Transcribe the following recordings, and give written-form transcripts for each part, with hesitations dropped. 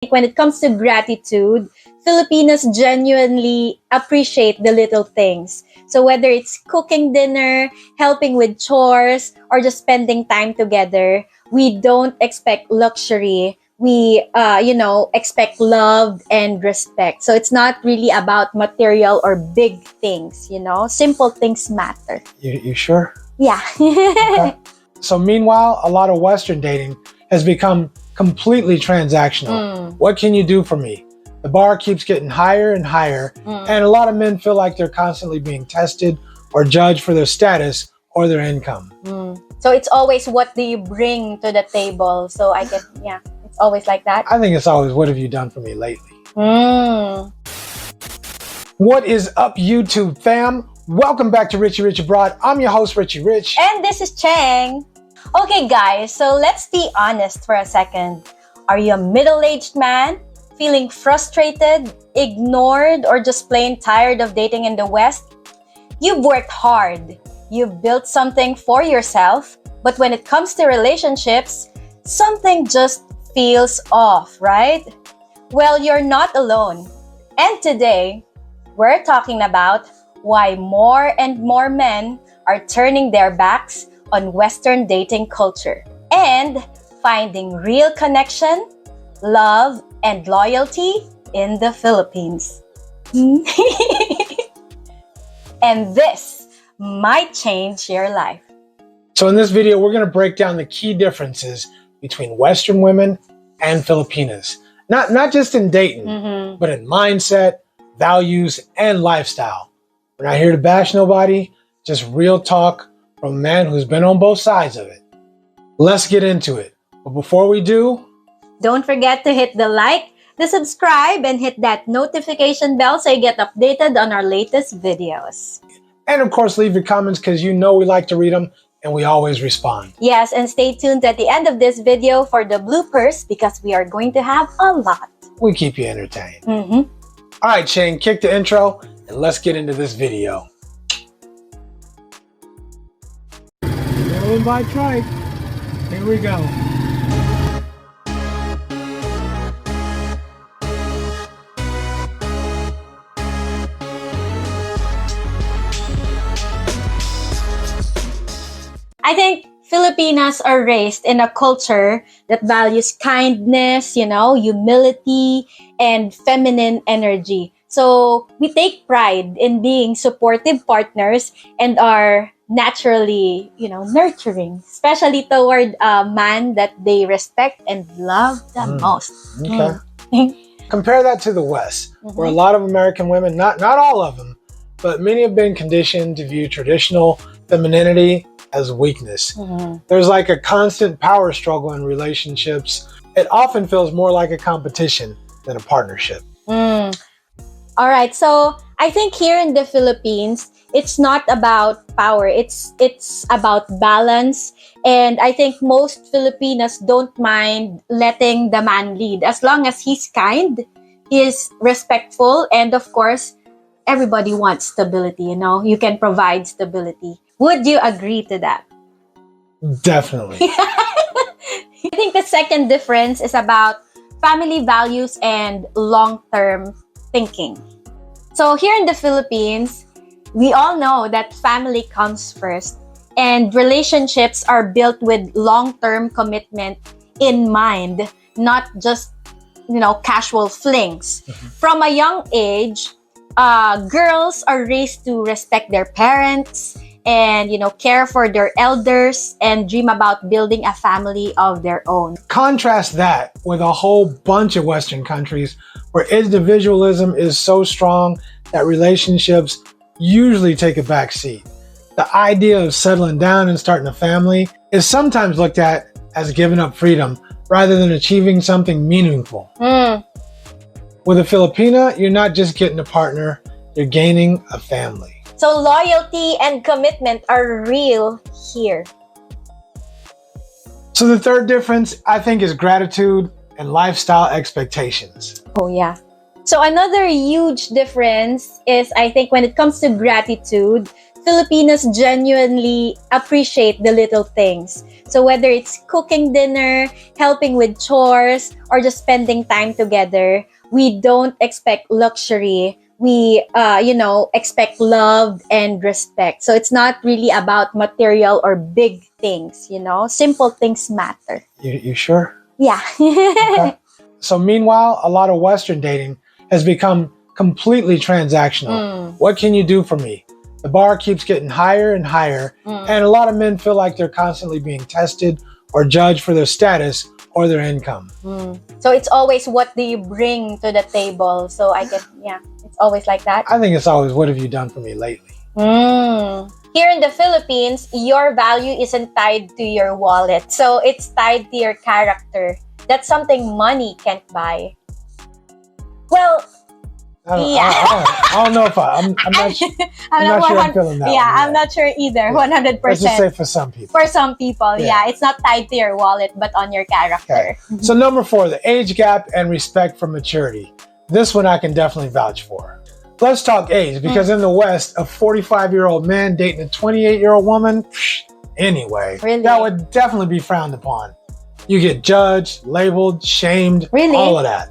think when it comes to gratitude, Filipinos genuinely appreciate the little things. So whether it's cooking dinner, helping with chores, or just spending time together, we don't expect luxury. We, expect love and respect. So it's not really about material or big things, Simple things matter. You sure? Yeah. Okay. So meanwhile, a lot of Western dating has become completely transactional. What can you do for me? The bar keeps getting higher and higher, and a lot of men feel like they're constantly being tested or judged for their status or their income. So it's always, what do you bring to the table? So I guess, it's always like that. I think it's always, what have you done for me lately? What is up, YouTube fam? Welcome back to Richie Rich Abroad. I'm your host, Richie Rich. And this is Cheng. Okay, guys, so let's be honest for a second. Are you a middle-aged man feeling frustrated, ignored, or just plain tired of dating in the West? You've worked hard. You've built something for yourself. But when it comes to relationships, something just feels off, right? Well, you're not alone. And today, we're talking about why more and more men are turning their backs on Western dating culture and finding real connection, love, and loyalty in the Philippines. And this might change your life. So in this video, we're going to break down the key differences between Western women and Filipinas. Not just in dating, but in mindset, values, and lifestyle. We're not here to bash nobody, just real talk from a man who's been on both sides of it. Let's get into it. But before we do, don't forget to hit the like, the subscribe, and hit that notification bell so you get updated on our latest videos. And of course, leave your comments because we like to read them and we always respond. Yes, and stay tuned at the end of this video for the bloopers because we are going to have a lot. We keep you entertained. All right, Shane, kick the intro and let's get into this video. Rolling by trike. Here we go. I think Filipinas are raised in a culture that values kindness, humility, and feminine energy. So we take pride in being supportive partners and are naturally, nurturing, especially toward a man that they respect and love the most. Okay. Compare that to the West, where a lot of American women, not all of them, but many have been conditioned to view traditional femininity as weakness. There's like a constant power struggle in relationships. It often feels more like a competition than a partnership. All right, so I think here in the Philippines, it's not about power. It's about balance. And I think most Filipinos don't mind letting the man lead as long as he's kind, he's respectful, and of course, everybody wants stability, You can provide stability. Would you agree to that? Definitely. I think the second difference is about family values and long-term thinking. So here in the Philippines, we all know that family comes first and relationships are built with long-term commitment in mind, not just, casual flings. From a young age, girls are raised to respect their parents and, care for their elders and dream about building a family of their own. Contrast that with a whole bunch of Western countries where individualism is so strong that relationships usually take a back seat. The idea of settling down and starting a family is sometimes looked at as giving up freedom rather than achieving something meaningful. With a Filipina, you're not just getting a partner, you're gaining a family. So loyalty and commitment are real here. So the third difference, I think, is gratitude and lifestyle expectations. Oh, yeah. So another huge difference is, I think, when it comes to gratitude, Filipinos genuinely appreciate the little things. So whether it's cooking dinner, helping with chores, or just spending time together, we don't expect luxury. We, expect love and respect. So it's not really about material or big things, Simple things matter. You sure? Yeah. Okay. So meanwhile, a lot of Western dating has become completely transactional. What can you do for me? The bar keeps getting higher and higher, and a lot of men feel like they're constantly being tested or judged for their status or their income. So it's always, what do you bring to the table? So I guess, it's always like that. I think it's always, what have you done for me lately? Here in the Philippines, your value isn't tied to your wallet. So it's tied to your character. That's something money can't buy. Well, I don't know if I'm not sure I'm feeling that. Yeah, I'm not sure either. 100%. Let's just say for some people. For some people, it's not tied to your wallet, but on your character. Okay. So number 4, the age gap and respect for maturity. This one I can definitely vouch for. Let's talk age, because in the West, a 45-year-old man dating a 28-year-old woman, anyway, really? That would definitely be frowned upon. You get judged, labeled, shamed, really? All of that.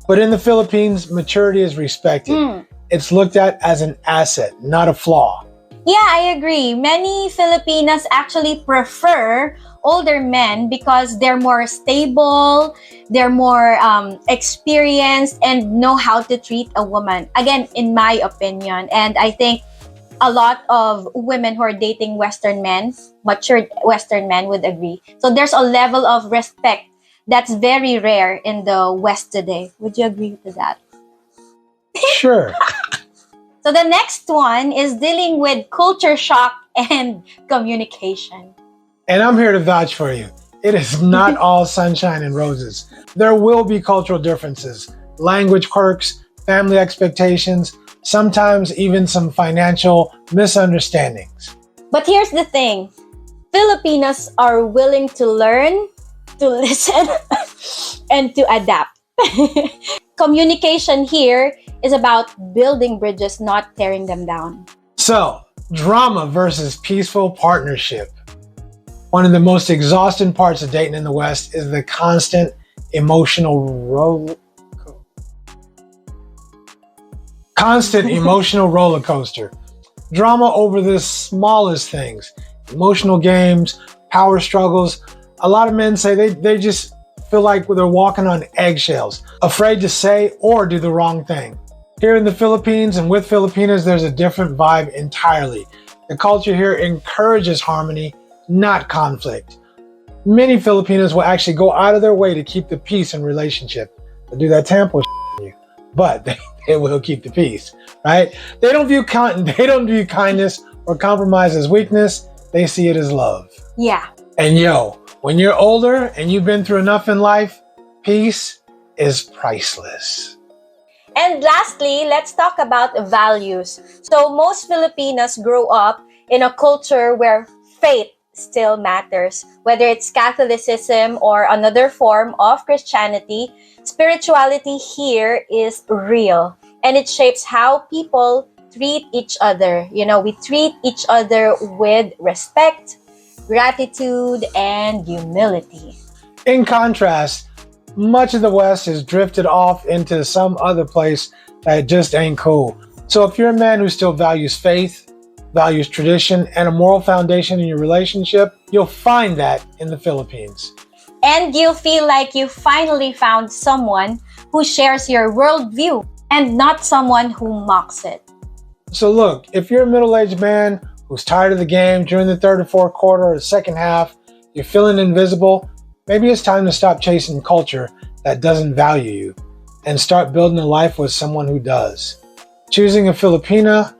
But in the Philippines, maturity is respected. It's looked at as an asset, not a flaw. Yeah, I agree. Many Filipinas actually prefer older men because they're more stable, they're more experienced, and know how to treat a woman. Again, in my opinion. And I think a lot of women who are dating Western men, matured Western men, would agree. So there's a level of respect that's very rare in the West today. Would you agree to that? Sure. So the next one is dealing with culture shock and communication. And I'm here to vouch for you. It is not all sunshine and roses. There will be cultural differences, language quirks, family expectations, sometimes even some financial misunderstandings. But here's the thing. Filipinos are willing to learn, to listen, and to adapt. Communication here is about building bridges, not tearing them down. So, drama versus peaceful partnership. One of the most exhausting parts of dating in the West is the constant emotional roller coaster. Drama over the smallest things. Emotional games, power struggles. A lot of men say they just feel like they're walking on eggshells, afraid to say or do the wrong thing. Here in the Philippines and with Filipinas, there's a different vibe entirely. The culture here encourages harmony, not conflict. Many Filipinos will actually go out of their way to keep the peace in relationship. They'll do that tampo on you, but they will keep the peace, right? They don't view kindness or compromise as weakness. They see it as love. Yeah. And when you're older and you've been through enough in life, peace is priceless. And lastly, let's talk about values. So most Filipinos grow up in a culture where faith still matters. Whether it's Catholicism or another form of Christianity, spirituality here is real. And it shapes how people treat each other. We treat each other with respect, gratitude, and humility. In contrast, much of the West has drifted off into some other place that just ain't cool. So if you're a man who still values faith, values tradition, and a moral foundation in your relationship, you'll find that in the Philippines. And you'll feel like you finally found someone who shares your worldview and not someone who mocks it. So look, if you're a middle-aged man who's tired of the game during the third or fourth quarter or the second half, you're feeling invisible, maybe it's time to stop chasing culture that doesn't value you and start building a life with someone who does. Choosing a Filipina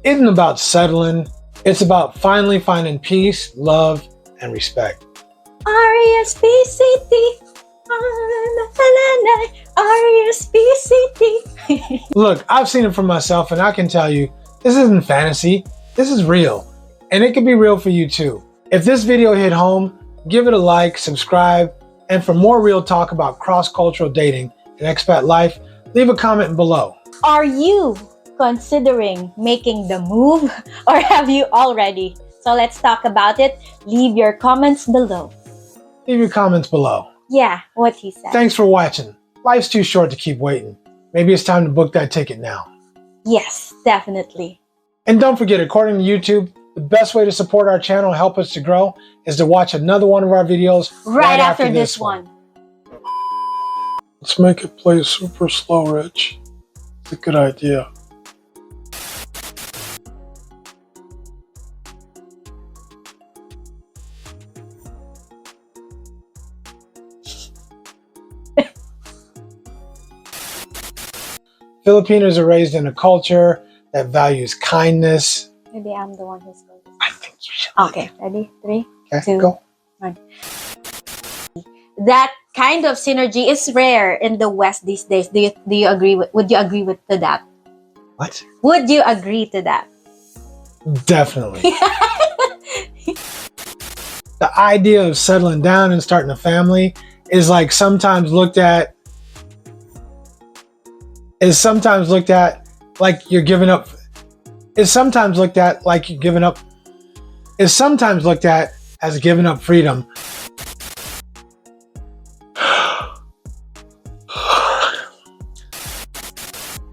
isn't about settling. It's about finally finding peace, love, and respect. R-E-S-P-C-T. R-E-S-P-C-T. Look, I've seen it for myself, and I can tell you, this isn't fantasy. This is real. And it can be real for you too. If this video hit home, give it a like, subscribe, and for more real talk about cross-cultural dating and expat life, leave a comment below. Are you considering making the move, or have you already? So let's talk about it. Leave your comments below. Leave your comments below. Yeah, what he said. Thanks for watching. Life's too short to keep waiting. Maybe it's time to book that ticket now. Yes, definitely. And don't forget, according to YouTube, the best way to support our channel and help us to grow is to watch another one of our videos Right after this one. Let's make it play super slow, Rich. It's a good idea. Filipinos are raised in a culture that values kindness. Maybe I'm the one who's going to. I think you should. Okay, ready? 3, Okay, 2, go. 1. That kind of synergy is rare in the West these days. Do you agree with? Would you agree with to that? What? Would you agree to that? Definitely. The idea of settling down and starting a family is like sometimes looked at like you're giving up. Is sometimes looked at like you're giving up. Is sometimes looked at as giving up freedom.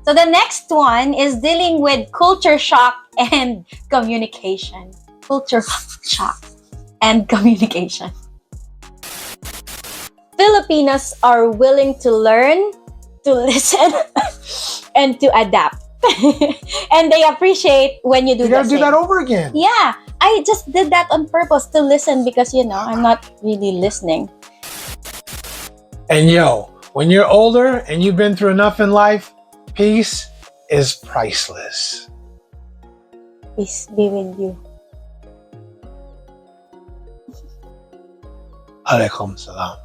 So the next one is dealing with culture shock and communication. Culture shock and communication. Filipinos are willing to learn, to listen, and to adapt. And they appreciate when you do You gotta do same. that over again. Yeah, I just did that on purpose to listen because, you know, I'm not really listening. And yo, when you're older and you've been through enough in life, peace is priceless. Peace be with you. Alaikum salam.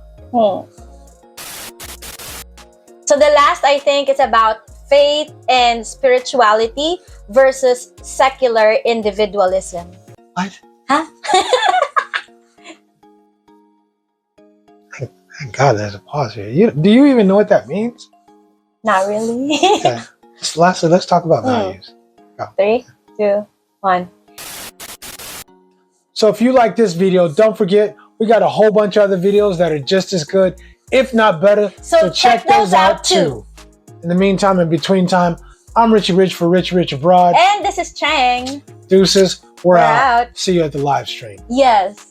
So the last, I think, is about faith and spirituality versus secular individualism. What? Huh? Thank God there's a pause here. Do you even know what that means? Not really. Okay. Lastly, let's talk about values. Go. 3, 2, 1. So if you like this video, don't forget, we got a whole bunch of other videos that are just as good, if not better. So check those out too. In the meantime, in between time, I'm Richie Rich for Richie Rich Abroad. And this is Chang. Deuces, we're out. out. See you at the live stream. Yes.